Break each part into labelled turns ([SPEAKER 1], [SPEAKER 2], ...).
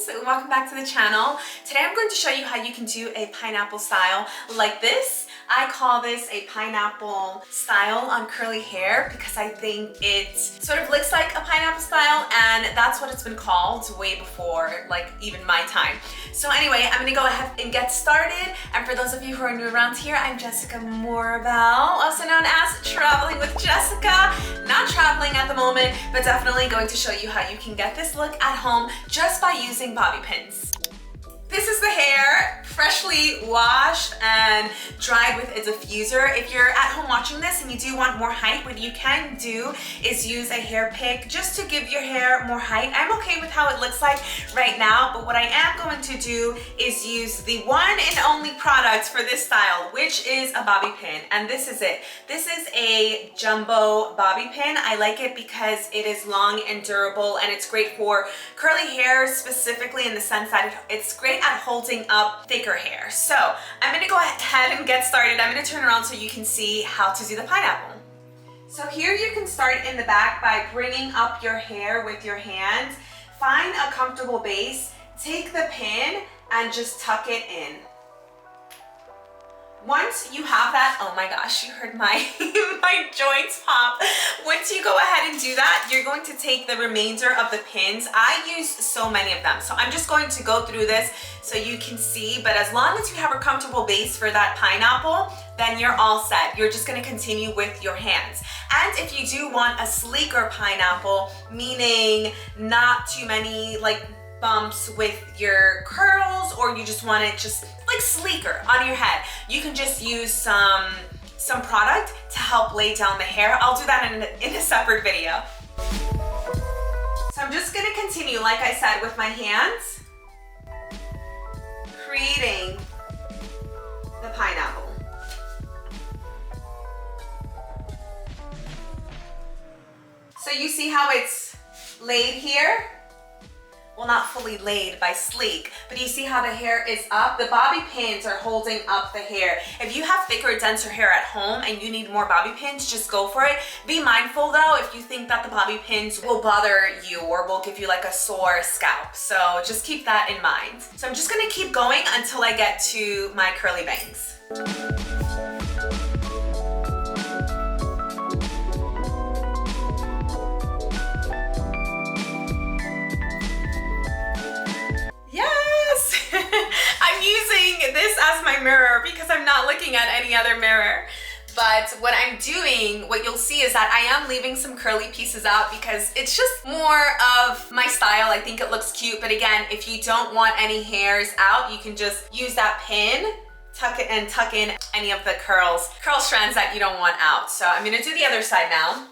[SPEAKER 1] friends, welcome back to the channel. Today I'm going to show you how you can do a pineapple style like this. I call this a pineapple style on curly hair because I think it sort of looks like a pineapple style, and that's what it's been called way before like even my time. So anyway, I'm gonna go ahead and get started. And for those of you who are new around here, I'm Jessica Morabel, also known as Traveling with Jessica. Not traveling at the moment, but definitely going to show you how you can get this look at home just by using bobby pins. This is the hair, freshly washed and dried with a diffuser. If you're at home watching this and you do want more height, what you can do is use a hair pick just to give your hair more height. I'm okay with how it looks like right now, but what I am going to do is use the one and only product for this style, which is a bobby pin, and this is it. This is a jumbo bobby pin. I like it because it is long and durable, and it's great for curly hair specifically in the sense that it's great at holding up thicker hair. So I'm gonna go ahead and get started. I'm gonna turn around so you can see how to do the pineapple. So here you can start in the back by bringing up your hair with your hands. Find a comfortable base, take the pin and just tuck it in. Once you have that, oh my gosh, you heard my my joints pop. Once you go ahead and do that, you're going to take the remainder of the pins. I use so many of them, so I'm just going to go through this so you can see, but as long as you have a comfortable base for that pineapple, then you're all set. You're just gonna continue with your hands. And if you do want a sleeker pineapple, meaning not too many like bumps with your curls, or you just want it just like sleeker on your head, you can just use some product to help lay down the hair. I'll do that in a separate video. So I'm just gonna continue, like I said, with my hands, creating the pineapple. So you see how it's laid here? Well, not fully laid by sleek, but you see how the hair is up? The bobby pins are holding up the hair. If you have thicker, denser hair at home and you need more bobby pins, just go for it. Be mindful though, if you think that the bobby pins will bother you or will give you like a sore scalp. So just keep that in mind. So I'm just gonna keep going until I get to my curly bangs. I'm using this as my mirror because I'm not looking at any other mirror. But what I'm doing, what you'll see is that I am leaving some curly pieces out because it's just more of my style. I think it looks cute, but again, if you don't want any hairs out, you can just use that pin, tuck it and tuck in any of the curl strands that you don't want out. So I'm gonna do the other side now.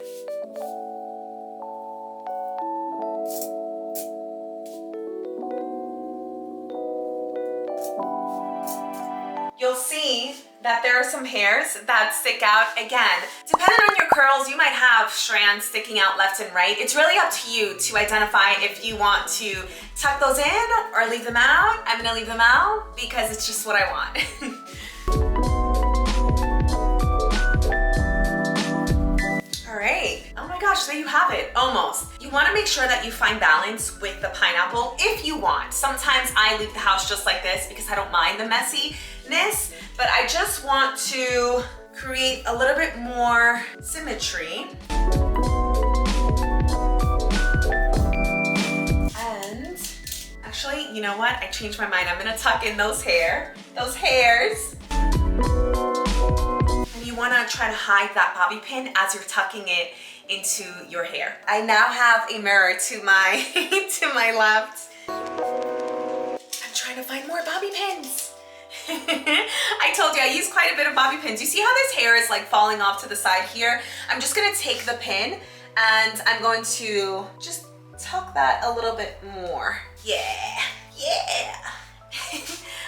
[SPEAKER 1] You'll see that there are some hairs that stick out. Again, depending on your curls, you might have strands sticking out left and right. It's really up to you to identify if you want to tuck those in or leave them out. I'm gonna leave them out because it's just what I want. All right, oh my gosh, there you have it, almost. You wanna make sure that you find balance with the pineapple if you want. Sometimes I leave the house just like this because I don't mind the messiness, but I just want to create a little bit more symmetry. And actually, you know what? I changed my mind. I'm gonna tuck in those hairs. You want to try to hide that bobby pin as you're tucking it into your hair. I now have a mirror to my to my left. I'm trying to find more bobby pins. I told you I use quite a bit of bobby pins. You see how this hair is like falling off to the side here? I'm just gonna take the pin and I'm going to just tuck that a little bit more. Yeah.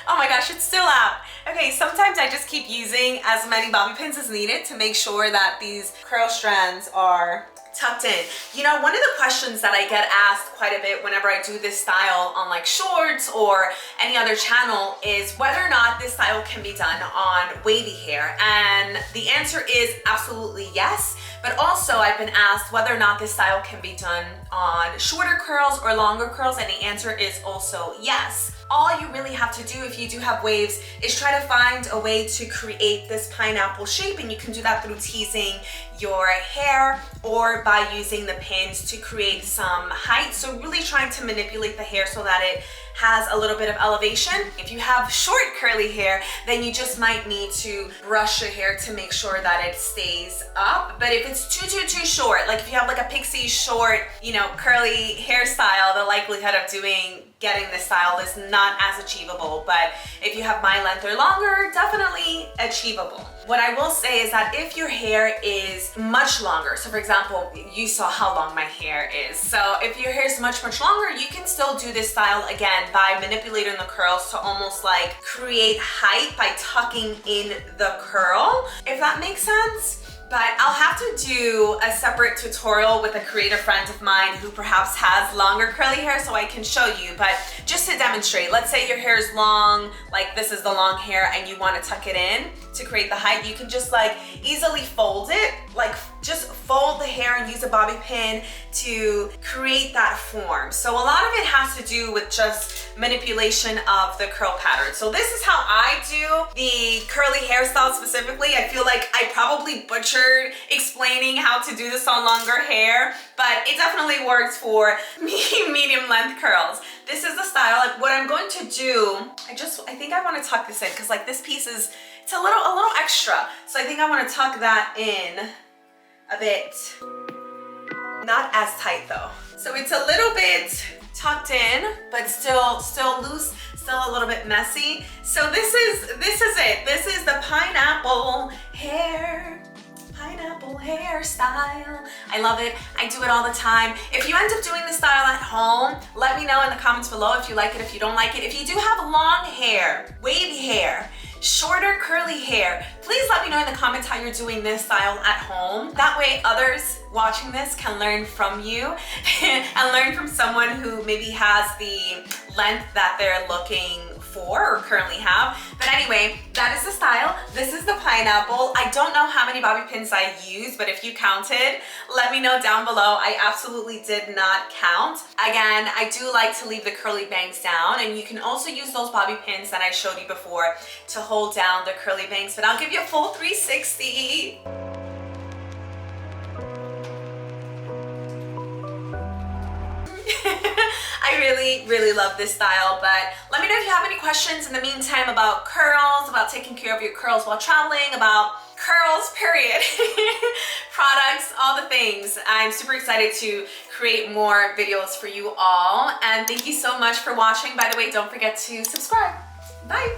[SPEAKER 1] Oh my gosh, it's still out. Okay, sometimes I just keep using as many bobby pins as needed to make sure that these curl strands are tucked in. You know, one of the questions that I get asked quite a bit whenever I do this style on like shorts or any other channel is whether or not this style can be done on wavy hair. And the answer is absolutely yes. But also I've been asked whether or not this style can be done on shorter curls or longer curls, and the answer is also yes. All you really have to do if you do have waves is try to find a way to create this pineapple shape, and you can do that through teasing your hair or by using the pins to create some height. So really trying to manipulate the hair so that it has a little bit of elevation. If you have short curly hair, then you just might need to brush your hair to make sure that it stays up. But if it's too short, like if you have like a pixie short, you know, curly hairstyle, the likelihood of getting this style is not as achievable. But if you have my length or longer, definitely achievable. What I will say is that if your hair is much longer, so for example, you saw how long my hair is. So if your hair is much longer, you can still do this style again by manipulating the curls to almost like create height by tucking in the curl, if that makes sense. But I'll have to do a separate tutorial with a creative friend of mine who perhaps has longer curly hair so I can show you. But just to demonstrate, let's say your hair is long, like this is the long hair, and you want to tuck it in to create the height. You can just like easily fold it, like just fold the hair and use a bobby pin to create that form. So a lot of it has to do with just manipulation of the curl pattern. So this is how I do the curly hairstyle specifically. I feel like I probably butchered explaining how to do this on longer hair, but it definitely works for medium length curls. This is the style. Like what I'm going to do, I think I want to tuck this in because like this piece is, it's a little extra. So I think I want to tuck that in a bit. Not as tight though. So it's a little bit tucked in, but still loose, still a little bit messy. So this is it. This is the pineapple hairstyle. I love it. I do it all the time. If you end up doing this style at home, let me know in the comments below if you like it, if you don't like it. If you do have long hair, wavy hair, shorter curly hair, please let me know in the comments how you're doing this style at home. That way others watching this can learn from you and learn from someone who maybe has the length that they're looking for or currently have. But anyway, that is the style. This is the pineapple. I don't know how many bobby pins I used, but if you counted, let me know down below. I absolutely did not count. Again, I do like to leave the curly bangs down, and you can also use those bobby pins that I showed you before to hold down the curly bangs, but I'll give you a full 360. I really love this style, but let me know if you have any questions in the meantime about curls, about taking care of your curls while traveling, about curls, period. Products, all the things. I'm super excited to create more videos for you all, and thank you so much for watching. By the way, don't forget to subscribe. Bye.